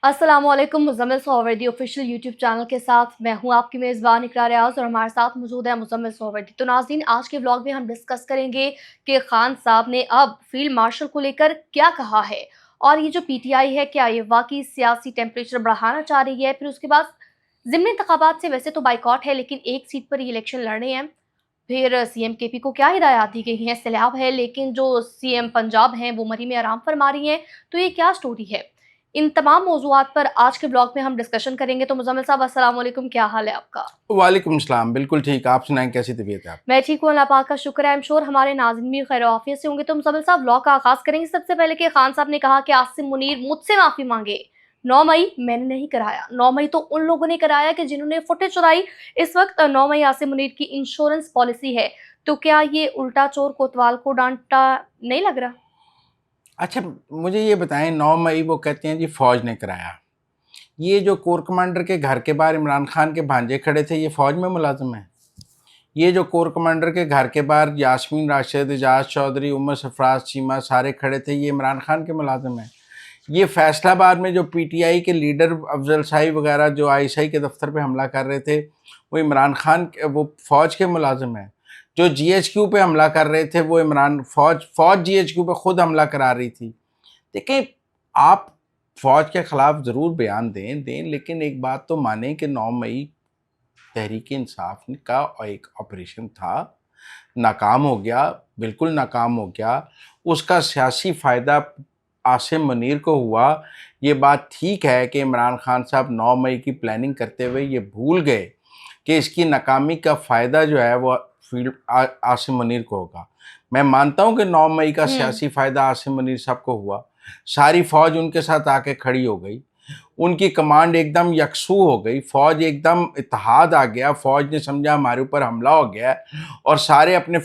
अस्सलामुअलैकुम। Muzammil सोहवर्दी official YouTube channel के साथ मैं हूं आपकी मेज़बान इकरार रियाज़ और हमारे साथ मौजूद है मुज़म्मिल सोहवर्दी। तो नाज़रीन, आज के व्लॉग में हम डिस्कस करेंगे कि खान साहब ने अब फील्ड मार्शल को लेकर क्या कहा है और ये जो पीटीआई है, क्या ये वाकई सियासी टेम्परेचर बढ़ाना चाह रही है। फिर उसके बाद ज़िमनी इंतखाबात से वैसे तो बाइकॉट है, लेकिन एक सीट पर ये इलेक्शन लड़ने हैं। फिर सीएम केपी को क्या हिदायत दी गई हैं, सैलाब है लेकिन जो सीएम पंजाब हैं वो मरी में आराम फरमा रही हैं। तो ये क्या स्टोरी है, इन तमाम मौज़ूआत पर आज के ब्लॉग में हम डिस्कशन करेंगे। तो मुज़म्मिल साहब, अस्सलाम वालेकुम, क्या हाल है आपका? वालेकुम सलाम। बिल्कुल ठीक। आप सुनाएं, कैसी तबीयत है आप? मैं ठीक हूँ, अल्लाह पाक का शुक्र है। आई एम श्योर हमारे नाज़रीन भी खैर आफियत से होंगे। तो मुज़म्मिल साहब, ब्लॉग का आगाज़ करेंगे सबसे पहले कि खान साहब ने कहा कि आसिम मुनीर मुझसे माफ़ी मांगे। 9 मई मैंने नहीं कराया, 9 मई तो उन लोगों ने कराया कि जिन्होंने फुटेज चुराई। इस वक्त 9 मई आसिम मुनीर की इंश्योरेंस पॉलिसी है। तो क्या ये उल्टा चोर कोतवाल को डांटा नहीं लग रहा? अच्छा, मुझे ये बताएं, 9 मई वो कहते हैं जी फौज ने कराया। ये जो कोर कमांडर के घर के बाहर इमरान खान के भांजे खड़े थे, ये फौज में मुलाजिम है। ये जो कोर कमांडर के घर के बाहर यास्मीन राशिद, एजाज चौधरी, उमर सरफराज चीमा सारे खड़े थे, ये इमरान खान के मुलाजिम हैं। ये फैसलाबाद में जो पीटीआई के लीडर अफजल शाही वगैरह जो आईएसआई के दफ्तर पे हमला कर रहे थे, वो इमरान खान वो फौज के मुलाजिम हैं। जो जीएचक्यू पे हमला कर रहे थे, वो इमरान फौज जीएचक्यू पे खुद हमला करा रही थी। देखें, आप फौज के खिलाफ ज़रूर बयान दें, लेकिन एक बात तो मानें कि 9 मई तहरीक इंसाफ का एक ऑपरेशन था, नाकाम हो गया, बिल्कुल नाकाम हो गया। उसका सियासी फ़ायदा आसिम मुनीर को हुआ। ये बात ठीक है कि इमरान खान साहब 9 मई की प्लानिंग करते हुए ये भूल गए कि इसकी नाकामी का फ़ायदा जो है वो आसिम मुनीर को होगा। मैं मानता हूँ कि 9 मई का हम्म। सियासी फ़ायदा आसिम मुनीर साहब को हुआ। सारी फ़ौज उनके साथ आके खड़ी हो गई, उनकी कमांड एकदम यकसू हो गई, फौज एकदम इत्तेहाद आ गया। फौज ने समझा हमारे ऊपर हमला हो गया है और सारे अपने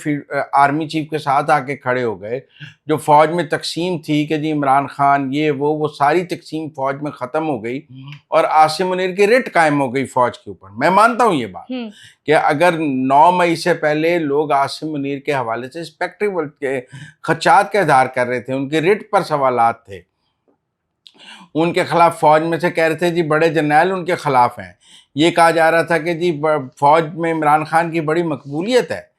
आर्मी चीफ के साथ आके खड़े हो गए। जो फौज में तकसीम थी कि जी इमरान खान ये वो सारी तकसीम फौज में ख़त्म हो गई और आसिम मुनीर की रिट कायम हो गई फौज के ऊपर। मैं मानता हूँ ये बात हम्म। कि अगर 9 मई से पहले लोग आसिम मुनीर के हवाले से स्पेक्ट्रेबल के खदशात का इजहार कर रहे थे, उनके रिट पर सवालात थे, उनके खिलाफ फौज में से कह रहे थे जी बड़े जर्नैल उनके खिलाफ हैं, ये कहा जा रहा था कि जी फौज में इमरान खान की बड़ी मकबूलियत है।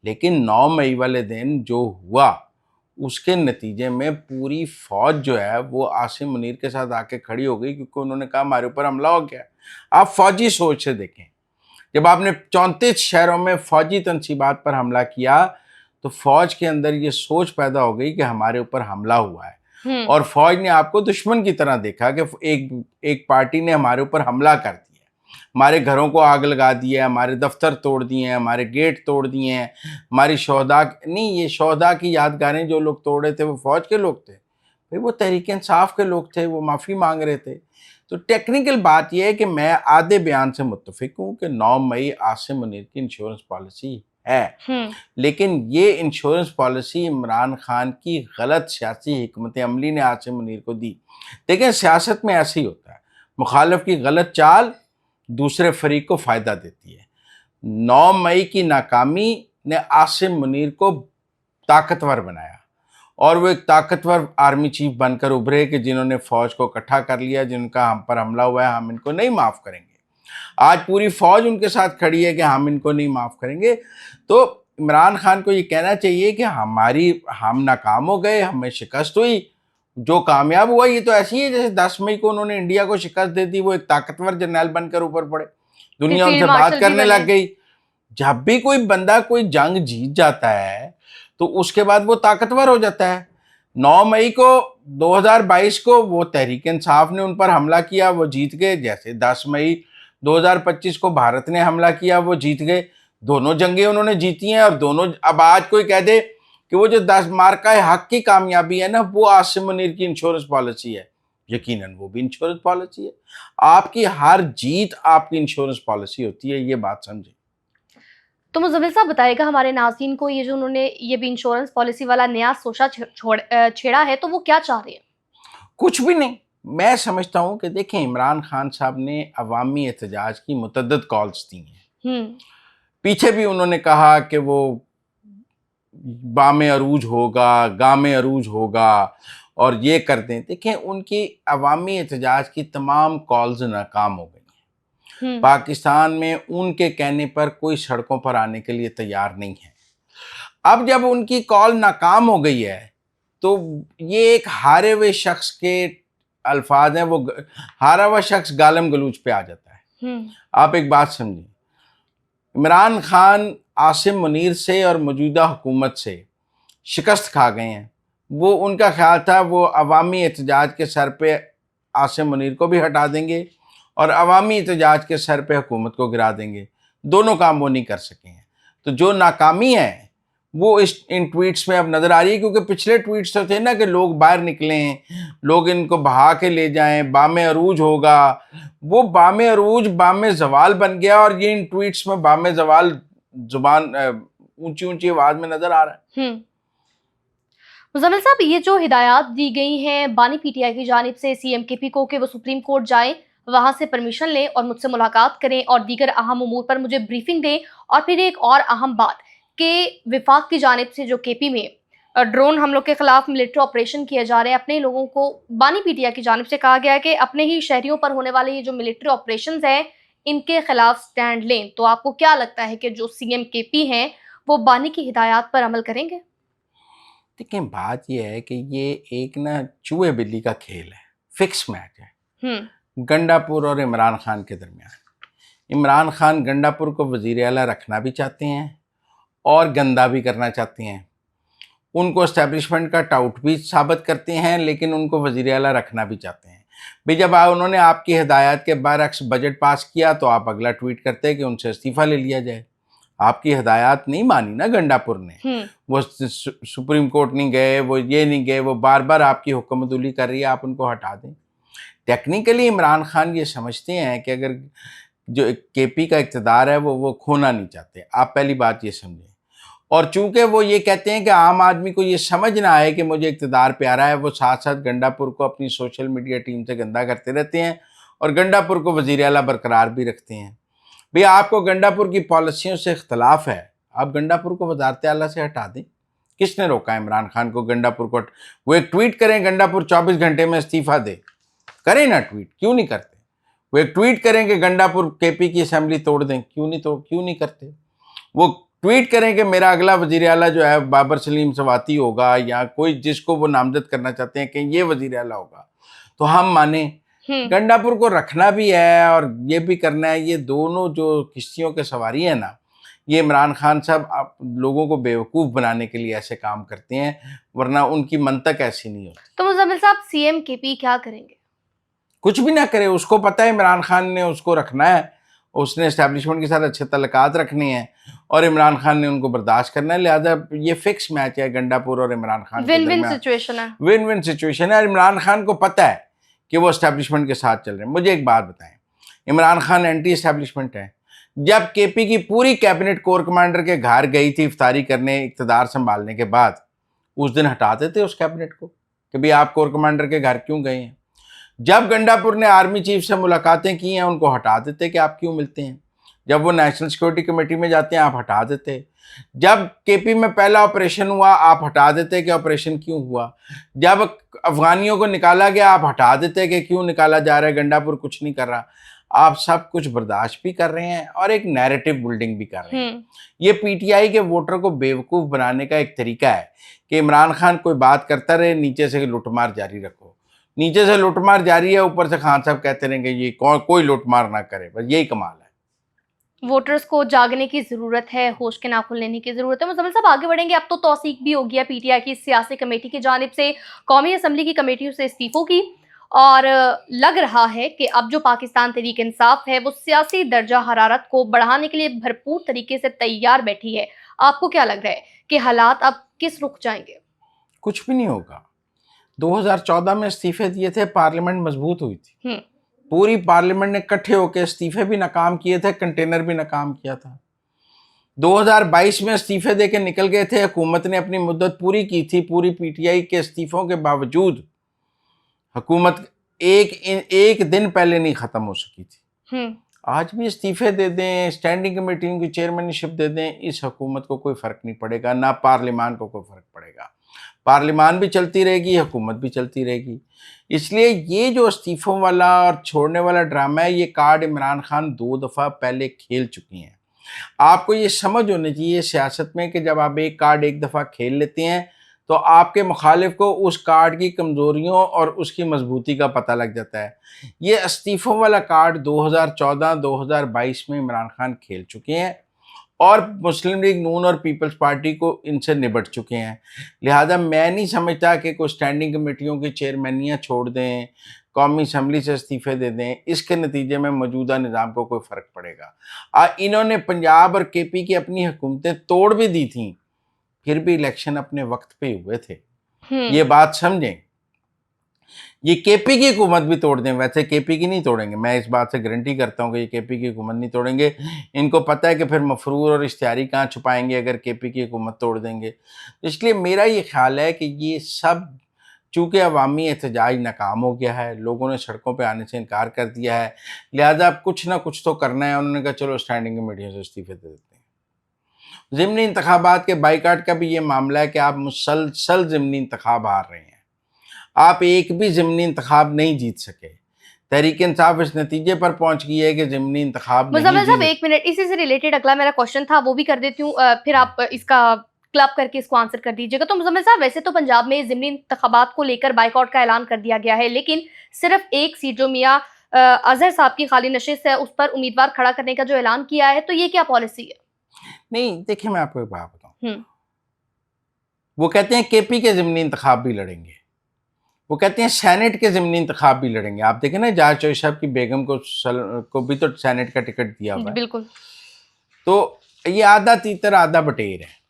लेकिन 9 मई वाले दिन जो हुआ, उसके नतीजे में पूरी फौज जो है वो आसिम मुनीर के साथ आके खड़ी हो गई, क्योंकि उन्होंने कहा हमारे ऊपर हमला हो गया। आप फौजी सोच से देखें, जब आपने 34 शहरों में फौजी तनसीबात पर हमला किया, तो फौज के अंदर ये सोच पैदा हो गई कि हमारे ऊपर हमला हुआ है हम्म। और फौज ने आपको दुश्मन की तरह देखा कि एक एक पार्टी ने हमारे ऊपर हमला कर दिया, हमारे घरों को आग लगा दी है, हमारे दफ्तर तोड़ दिए हैं, हमारे गेट तोड़ दिए हैं, हमारी शोहदा नहीं, ये शोहदा की यादगारें जो लोग तोड़े थे वो फौज के लोग थे भाई, वो तहरीक इंसाफ के लोग थे, वो माफ़ी मांग रहे थे। तो टेक्निकल बात यह है कि मैं आधे बयान से मुत्तफिक हूँ कि 9 मई आसिम मुनीर की इंश्योरेंस पॉलिसी है, हम्म। लेकिन ये इंश्योरेंस पॉलिसी इमरान खान की गलत सियासी हिकमत अमली ने आसिम मुनीर को दी। देखें, सियासत में ऐसे ही होता है, मुखालिफ की गलत चाल दूसरे फरीक को फ़ायदा देती है। 9 मई की नाकामी ने आसिम मुनीर को ताकतवर बनाया और वो एक ताकतवर आर्मी चीफ बनकर उभरे कि जिन्होंने फौज को इकट्ठा कर लिया, जिनका हम पर हमला हुआ है, हम इनको नहीं माफ़ करेंगे। आज पूरी फौज उनके साथ खड़ी है कि हम इनको नहीं माफ़ करेंगे। तो इमरान खान को ये कहना चाहिए कि हम नाकाम हो गए, हमें शिकस्त हुई, जो कामयाब हुआ ये तो ऐसी है जैसे 10 मई को उन्होंने इंडिया को शिकस्त दे दी, वो एक ताकतवर जर्नैल बनकर ऊपर पड़े, फिर दुनिया फील्ड उनसे बात मार्शल भी करने बने। लग गई। जब भी कोई बंदा कोई जंग जीत जाता है तो उसके बाद वो ताकतवर हो जाता है। 9 मई को 2022 को वो तहरीक इंसाफ ने उन पर हमला किया, वो जीत गए, जैसे 10 मई 2025 को भारत ने हमला किया, वो जीत गए। दोनों जंगें उन्होंने जीती हैं और दोनों, अब आज कोई कह दे कि वो जो 10 मार्का हक की कामयाबी है ना, वो आसिम मुनीर की इंश्योरेंस पॉलिसी है, यकीनन वो भी इंश्योरेंस पॉलिसी है। आपकी हर जीत आपकी इंश्योरेंस पॉलिसी होती है, ये बात समझें। तो मुज़म्मिल साहब बताइएगा हमारे नाज़रीन को, ये जो उन्होंने ये भी इंश्योरेंस पॉलिसी वाला नया सोचा छेड़ा है, तो वो क्या चाह रहे हैं? कुछ भी नहीं। मैं समझता हूँ कि देखें, इमरान खान साहब ने अवामी एहतजाज की मुतअद्दिद कॉल्स दी हैं। हम्म। पीछे भी उन्होंने कहा कि वो बामे अरूज होगा, गामे अरूज होगा, और ये कर दें। देखें, उनकी अवामी एहतजाज की तमाम कॉल्स नाकाम हो गई। पाकिस्तान में उनके कहने पर कोई सड़कों पर आने के लिए तैयार नहीं है। अब जब उनकी कॉल नाकाम हो गई है तो ये एक हारे हुए शख्स के अल्फाज हैं, वो हारा हुआ शख्स गालम गलूच पे आ जाता है। आप एक बात समझिए, इमरान खान आसिम मुनीर से और मौजूदा हुकूमत से शिकस्त खा गए हैं। वो उनका ख्याल था वो अवामी एहतजाज के सर पे आसिम मुनीर को भी हटा देंगे और अवामी एहतजाज के सर पे हुकूमत को गिरा देंगे। दोनों काम वो नहीं कर सके हैं। तो जो नाकामी है वो इन ट्वीट्स में अब नज़र आ रही है, क्योंकि पिछले ट्वीट्स तो थे ना कि लोग बाहर निकलें, लोग इनको बहा के ले जाएं, बामे अरूज होगा। वो बामे अरूज बामे जवाल बन गया और ये इन ट्वीट्स में बामे जवाल जुबान ऊंची ऊंची आवाज में नजर आ रहा है। मुजम्मिल साहब, ये जो हिदायत दी गई हैं बानी पीटीआई की जानिब से सीएम केपी को कि वो सुप्रीम कोर्ट जाएं, वहां से परमिशन लें और मुझसे मुलाकात करें और दीगर अहम उमूर पर मुझे ब्रीफिंग दें, और फिर एक और अहम बात कि विफाक की जानिब से जो केपी में ड्रोन हमलों के खिलाफ मिलिट्री ऑपरेशन किए जा रहे हैं, अपने लोगों को बानी पीटीआई की जानिब से कहा गया है कि अपने ही शहरियों पर होने वाले ये जो मिलिट्री ऑपरेशन हैं इनके खिलाफ स्टैंड लें। तो आपको क्या लगता है कि जो सीएम केपी हैं वो बानी की हिदायत पर अमल करेंगे? देखिए, बात यह है कि ये एक ना चूहे बिल्ली का खेल है, फिक्स मैच है गंडापुर और इमरान खान के दरमियान। इमरान खान गंडापुर को वज़ीर आला रखना भी चाहते हैं और गंदा भी करना चाहते हैं। उनको एस्टेब्लिशमेंट का टाउट भी साबित करते हैं, लेकिन उनको वज़ीर आला रखना भी चाहते हैं। भाई, जब उन्होंने आपकी हिदायत के बरअक्स बजट पास किया तो आप अगला ट्वीट करते हैं कि उनसे इस्तीफ़ा ले लिया जाए। आपकी हिदायत नहीं मानी ना गंडापुर ने, वो सुप्रीम कोर्ट नहीं गए, वो ये नहीं गए, वो बार बार आपकी हुक्मतुली कर रही है, आप उनको हटा दें। टेक्निकली इमरान खान ये समझते हैं कि अगर जो केपी का इक़्तिदार है वो खोना नहीं चाहते। आप पहली बात ये समझें। और चूंकि वो ये कहते हैं कि आम आदमी को ये समझ ना आए कि मुझे इक़्तिदार प्यारा है, वो साथ साथ गंडापुर को अपनी सोशल मीडिया टीम से गंदा करते रहते हैं और गंडापुर को वज़ीर आला बरकरार भी रखते हैं। भैया, आपको गंडापुर की पॉलिसियों से इख्तलाफ है, आप गंडापुर को वज़ारत आला से हटा दें। किसने रोका इमरान खान को गंडापुर को? वो एक ट्वीट करें, गंडापुर 24 घंटे में इस्तीफ़ा दे, करें ना ट्वीट, क्यों नहीं करते? वो एक ट्वीट करें कि गंडापुर केपी की असेंबली तोड़ दें, क्यों नहीं करते? वो ट्वीट करें कि मेरा अगला वज़ीर आला जो है बाबर सलीम सवाती होगा या कोई जिसको वो नामजद करना चाहते हैं कि ये वज़ीर आला होगा, तो हम माने। गंडापुर को रखना भी है और ये भी करना है। ये दोनों जो किश्तियों के सवारी है ना, ये इमरान खान साहब आप लोगों को बेवकूफ़ बनाने के लिए ऐसे काम करते हैं, वरना उनकी मंतक ऐसी नहीं होती। तो मुजम्मिल साहब, सीएम केपी क्या करेंगे? कुछ भी ना करे, उसको पता है इमरान खान ने उसको रखना है, उसने एस्टेब्लिशमेंट के साथ अच्छे तल्लुकात रखने हैं और इमरान खान ने उनको बर्दाश्त करना है। लिहाजा ये फिक्स मैच है गंडापुर और इमरान खान के दरमियान। विन-विन सिचुएशन है। विन-विन सिचुएशन है और इमरान खान को पता है कि वो एस्टेब्लिशमेंट के साथ चल रहे हैं। मुझे एक बात बताएं, इमरान खान एंटी एस्टेब्लिशमेंट है। जब केपी की पूरी कैबिनेट कोर कमांडर के घर गई थी इफ्तारी करने इक़्तिदार संभालने के बाद, उस दिन हटा देते उस कैबिनेट को कि भाई आप कोर कमांडर के घर क्यों गए हैं। जब गंडापुर ने आर्मी चीफ से मुलाकातें की हैं, उनको हटा देते कि आप क्यों मिलते हैं। जब वो नेशनल सिक्योरिटी कमेटी में जाते हैं, आप हटा देते। जब केपी में पहला ऑपरेशन हुआ, आप हटा देते कि ऑपरेशन क्यों हुआ। जब अफगानियों को निकाला गया, आप हटा देते कि क्यों निकाला जा रहा है, गंडापुर कुछ नहीं कर रहा। आप सब कुछ बर्दाश्त भी कर रहे हैं और एक नैरेटिव बिल्डिंग भी कर रहे हैं। ये पीटीआई के वोटर को बेवकूफ़ बनाने का एक तरीका है कि इमरान खान कोई बात करता रहे, नीचे से लुटमार जारी रखो। नीचे से लुटमार जारी है, ऊपर से खान साहब कहते रहेंगे ये कोई लुटमार ना करे। बस यही कमाल है। वोटर्स को जागने की जरूरत है, होश के नाखून लेने की जरूरत है। मुजम्मिल साहब, आगे बढ़ेंगे। अब तो तौसीक भी हो गया पीटीआई की सियासी कमेटी की जानिब से कौमी असम्बली की कमेटियों से इस्तीफों की, और लग रहा है कि अब जो पाकिस्तान तहरीक इंसाफ है वो सियासी दर्जा हरारत को बढ़ाने के लिए भरपूर तरीके से तैयार बैठी है। आपको क्या लग रहा है कि हालात अब किस रुख जाएंगे? कुछ भी नहीं होगा। 2014 में इस्तीफे दिए थे, पार्लियामेंट मजबूत हुई थी। पूरी पार्लियामेंट ने इकट्ठे होकर इस्तीफे भी नाकाम किए थे, कंटेनर भी नाकाम किया था। 2022 में इस्तीफे देके निकल गए थे, हुकूमत ने अपनी मुद्दत पूरी की थी। पूरी पीटीआई के इस्तीफों के बावजूद हुकूमत एक दिन पहले नहीं ख़त्म हो सकी थी। आज भी इस्तीफे दे दें, स्टैंडिंग कमेटी की चेयरमैनशिप दे दें, इस हुकूमत को कोई फ़र्क नहीं पड़ेगा, ना पार्लियामान को कोई फ़र्क पड़ेगा। पार्लियामान भी चलती रहेगी, हुकूमत भी चलती रहेगी। इसलिए ये जो इस्तीफ़ों वाला और छोड़ने वाला ड्रामा है, ये कार्ड इमरान खान 2 दफ़ा पहले खेल चुकी हैं। आपको ये समझ होनी चाहिए सियासत में कि जब आप एक कार्ड एक दफ़ा खेल लेते हैं, तो आपके मुखालिफ को उस कार्ड की कमज़ोरियों और उसकी मजबूती का पता लग जाता है। ये इस्तीफ़ों वाला कार्ड 2014-2022 में इमरान खान खेल चुके हैं और मुस्लिम लीग नून और पीपल्स पार्टी को इनसे निपट चुके हैं। लिहाजा मैं नहीं समझता कि कोई स्टैंडिंग कमेटियों की चेयरमैनियाँ छोड़ दें, कौमी असम्बली से इस्तीफ़े दे दें, इसके नतीजे में मौजूदा निज़ाम को कोई फ़र्क पड़ेगा। इन्होंने पंजाब और केपी की अपनी हुकूमतें तोड़ भी दी थीं, फिर भी इलेक्शन अपने वक्त पे हुए थे। ये बात समझें। ये केपी की हुकूमत भी तोड़ दें, वैसे केपी की नहीं तोड़ेंगे, मैं इस बात से गारंटी करता हूँ कि ये केपी की हुकूमत नहीं तोड़ेंगे। इनको पता है कि फिर मफरूर और इश्तिहारी कहाँ छुपाएंगे अगर केपी की हुकूमत तोड़ देंगे। तो इसलिए मेरा ये ख्याल है कि ये सब चूँकि अवामी एहतजाज नाकाम हो गया है, लोगों ने सड़कों पे आने से इनकार कर दिया है, लिहाजा अब कुछ ना कुछ तो करना है। उन्होंने कहा चलो स्टैंडिंग कमेटियों से इस्तीफ़े दे देते हैं। ज़िमनी इंतखाबात के बाइकाट का भी ये मामला है कि आप मुसलसल ज़िमनी इंतखाब हार रहे हैं। आप एक भी ज़िमनी इंतखाब नहीं जीत सके। तहरीक इंसाफ इस नतीजे पर पहुंच गई है कि ज़िमनी इंतखाब नहीं मुज़म्मिल साहब जीत। 1 मिनट, इसी से रिलेटेड अगला मेरा क्वेश्चन था, वो भी कर देती हूँ, फिर आप इसका क्लब करके इसको आंसर कर दीजिएगा। तो मुज़म्मिल साहब, वैसे तो पंजाब में ज़िमनी इंतखाबात को लेकर बायकॉट का ऐलान कर दिया गया है, लेकिन सिर्फ एक सीट जो मियाँ अज़हर साहब की खाली नशिस्त है, उस पर उम्मीदवार खड़ा करने का जो ऐलान किया है, तो ये क्या पॉलिसी है? नहीं, देखिए मैं आपको एक बात बताऊँ। हुँ, वो कहते हैं केपी के ज़िमनी इंतखाब भी लड़ेंगे। वो कहते हैं सेनेट के ज़िमनी इंतखाब भी लड़ेंगे। आप देखें ना, एजाज चौधरी साहब की बेगम को भी तो सेनेट का टिकट दिया हुआ है। बिल्कुल। तो ये आधा तीतर आधा बटेर है।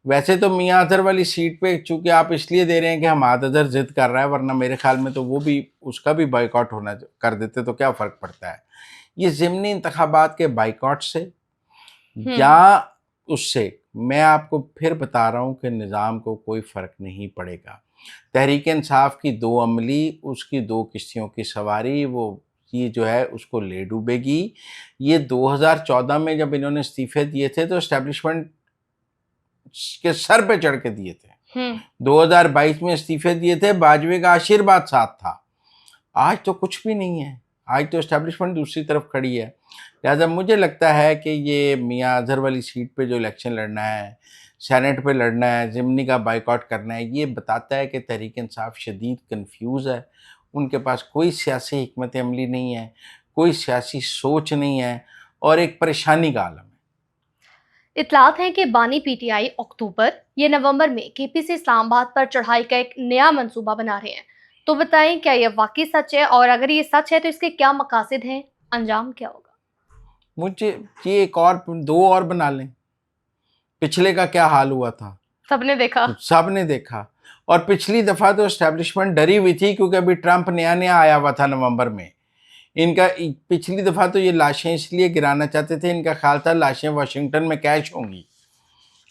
वैसे तो मियाँ अज़हर वाली सीट पे चूँकि आप इसलिए दे रहे हैं कि हमाद अज़हर ज़िद कर रहा है, वरना मेरे ख़्याल में तो वो भी उसका भी बायकॉट होना कर देते तो क्या फ़र्क पड़ता है। ये ज़िमनी इंतखाबात के बायकॉट से हुँ, या उससे मैं आपको फिर बता रहा हूँ कि निज़ाम को कोई फ़र्क नहीं पड़ेगा। तहरीक इंसाफ की 2 अमली, उसकी 2 किश्तियों की सवारी, वो ये जो है उसको ले डूबेगी। ये 2014 में जब इन्होंने इस्तीफ़े दिए थे तो एस्टेब्लिशमेंट के सर पे चढ़ के दिए थे। हुँ। 2022 में इस्तीफ़े दिए थे, बाजवे का आशीर्वाद साथ था। आज तो कुछ भी नहीं है, आज तो एस्टेब्लिशमेंट दूसरी तरफ खड़ी है। लिहाजा मुझे लगता है कि ये मियाँ अज़हर वाली सीट पे जो इलेक्शन लड़ना है, सेनेट पे लड़ना है, ज़िमनी का बायकॉट करना है, ये बताता है कि तहरीक इंसाफ शदीद कन्फ्यूज़ है। उनके पास कोई सियासी हिकमत अमली नहीं है, कोई सियासी सोच नहीं है और एक परेशानी का आलम है। इत्तलात हैं कि बानी पीटीआई अक्टूबर या नवंबर में केपी से इस्लामाबाद पर चढ़ाई का एक नया मंसूबा बना रहे हैं। तो बताएं, क्या यह वाकई सच है, और अगर ये सच है तो इसके क्या मकासद हैं, अंजाम क्या होगा? मुझे ये एक और 2 और बना लें। पिछले का क्या हाल हुआ था, सबने देखा। तो सब ने देखा। और पिछली दफ़ा तो एस्टेब्लिशमेंट डरी हुई थी क्योंकि अभी ट्रंप नया-नया आया हुआ था नवंबर में। इनका पिछली दफ़ा तो ये लाशें इसलिए गिराना चाहते थे, इनका ख्याल था लाशें वाशिंगटन में कैश होंगी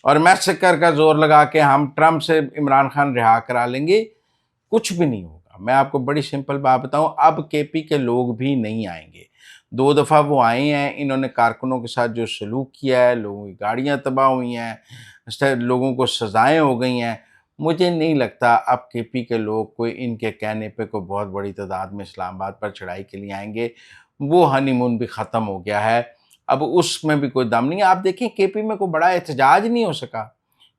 और मैसेकर का ज़ोर लगा के हम ट्रंप से इमरान खान रिहा करा लेंगे। कुछ भी नहीं होगा। मैं आपको बड़ी सिंपल बात बताऊँ, अब केपी के लोग भी नहीं आएँगे। 2 दफ़ा वो आए हैं, इन्होंने कारकुनों के साथ जो सलूक किया है, लोगों की गाड़ियाँ तबाह हुई हैं, लोगों को सज़ाएँ हो गई हैं। मुझे नहीं लगता अब केपी के लोग कोई इनके कहने पे कोई बहुत बड़ी तादाद में इस्लामाबाद पर चढ़ाई के लिए आएँगे। वो हनीमून भी ख़त्म हो गया है, अब उसमें भी कोई दम नहीं है। आप देखिए केपी में कोई बड़ा एहतजाज नहीं हो सका।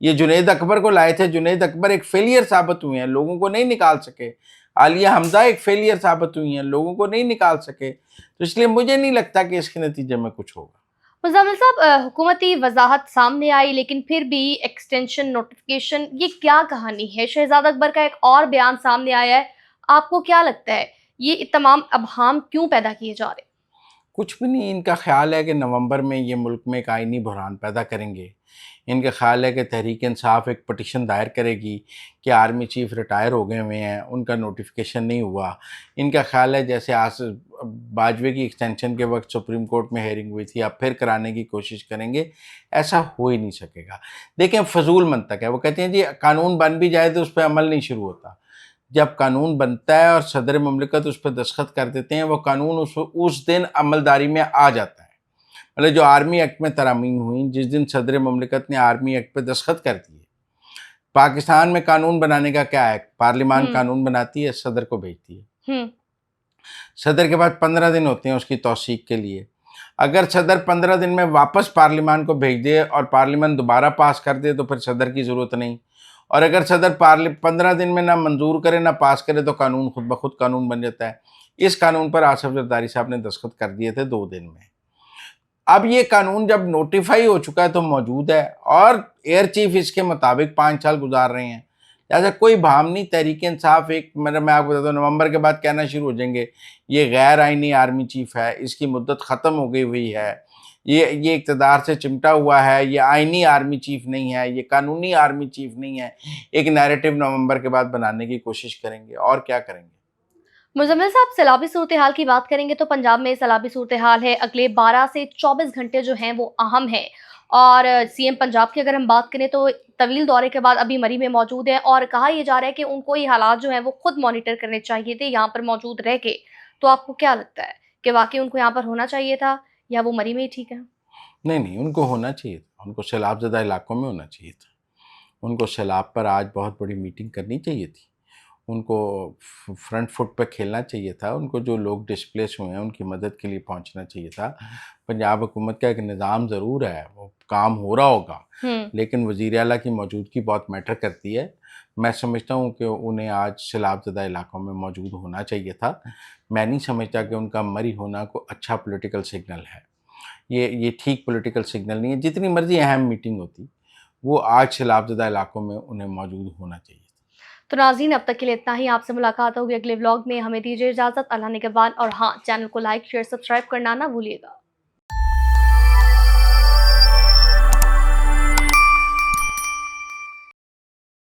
ये जुनैद अकबर को लाए थे, जुनैद अकबर एक फेलियर साबित हुए हैं, लोगों को नहीं निकाल सके। आलिया हमज़ा एक फेलियर साबित हुई हैं, लोगों को नहीं निकाल सके। तो इसलिए मुझे नहीं लगता कि इसके नतीजे में कुछ होगा। मुज़म्मिल साहब, हुकूमती वजाहत सामने आई, लेकिन फिर भी एक्सटेंशन नोटिफिकेशन, ये क्या कहानी है? शहजाद अकबर का एक और बयान सामने आया है। आपको क्या लगता है, ये तमाम अबहाम क्यों पैदा किए जा रहे हैं? कुछ भी नहीं, इनका ख़्याल है कि नवंबर में ये मुल्क में एक आइनी बहरान पैदा करेंगे। इनका ख़्याल है कि तहरीक इंसाफ एक पटिशन दायर करेगी कि आर्मी चीफ़ रिटायर हो गए हुए हैं, उनका नोटिफिकेशन नहीं हुआ। इनका ख़्याल है जैसे आज बाजवे की एक्सटेंशन के वक्त सुप्रीम कोर्ट में हेयरिंग हुई थी, अब फिर कराने की कोशिश करेंगे। ऐसा हो ही नहीं सकेगा। देखें, फ़जूल मंतक है। वो कहते हैं जी कानून बन भी जाए तो उस पर अमल नहीं शुरू होता। जब कानून बनता है और सदर ममलिकत उस पर दस्तखत कर देते हैं, वो कानून उस दिन अमलदारी में आ जाता है। मतलब जो आर्मी एक्ट में तरामीम हुई, जिस दिन सदर ममलिकत ने आर्मी एक्ट पे दस्तखत कर दिए, पाकिस्तान में कानून बनाने का क्या है, पार्लियामान हम्म कानून बनाती है, सदर को भेजती है। हम्म सदर के बाद 15 दिन होते हैं उसकी तौसीक के लिए। अगर सदर 15 दिन में वापस पार्लियामान को भेज दे और पार्लियामान दोबारा पास कर दे तो फिर सदर की ज़रूरत नहीं। और अगर सदर 15 दिन में ना मंजूर करे ना पास करे तो कानून खुद ब खुद कानून बन जाता है। इस कानून पर आसिफ जरदारी साहब ने दस्तखत कर दिए थे 2 दिन में। अब ये कानून जब नोटिफाई हो चुका है तो मौजूद है और एयर चीफ इसके मुताबिक 5 साल गुजार रहे हैं। ऐसा कोई भाम नहीं, तहरीक इंसाफ एक मैं आपको बताता हूँ नवंबर के बाद कहना शुरू हो जाएंगे ये गैर आइनी आर्मी चीफ है, इसकी मुद्दत ख़त्म हो गई हुई है, ये इक़्तिदार से चिमटा हुआ है, ये आइनी आर्मी चीफ नहीं है, ये कानूनी आर्मी चीफ नहीं है। एक नैरेटिव नवंबर के बाद बनाने की कोशिश करेंगे और क्या करेंगे। मुजम्मिल साहब, सैलाबी सूरत हाल की बात करेंगे तो पंजाब में सैलाबी सूरत हाल है। अगले 12 से 24 घंटे जो हैं वो अहम हैं। और सीएम पंजाब की अगर हम बात करें तो तवील दौरे के बाद अभी मरी में मौजूद है और कहा यह जा रहा है कि उनको ये हालात जो हैं वो खुद मॉनिटर करने चाहिए थे यहाँ पर मौजूद रह के। तो आपको क्या लगता है कि वाकई उनको यहाँ पर होना चाहिए था या वो मरी में ही ठीक है? नहीं, उनको होना चाहिए था, उनको सैलाब-ज़दा इलाकों में होना चाहिए था। उनको सैलाब पर आज बहुत बड़ी मीटिंग करनी चाहिए थी। उनको फ्रंट फुट पे खेलना चाहिए था। उनको जो लोग डिस्प्लेस हुए हैं उनकी मदद के लिए पहुंचना चाहिए था। पंजाब हुकूमत का एक निज़ाम ज़रूर है, वो काम हो रहा होगा, हम्म लेकिन वज़ीर आला की मौजूदगी बहुत मैटर करती है। मैं समझता हूँ कि उन्हें आज सैलाब-ज़दा इलाकों में मौजूद होना चाहिए था। मैं नहीं समझता कि उनका मरी होना कोई अच्छा पॉलिटिकल सिग्नल है। ये ठीक पॉलिटिकल सिग्नल नहीं है। जितनी मर्ज़ी अहम मीटिंग होती, वो आज सैलाब-ज़दा इलाकों में उन्हें मौजूद होना चाहिए। तो नाज़रीन, अब तक के लिए इतना ही। आपसे मुलाकात होगी अगले व्लॉग में। हमें दीजिए इजाज़त। अल्लाह निगहबान। और हाँ, चैनल को लाइक शेयर सब्सक्राइब करना ना भूलिएगा।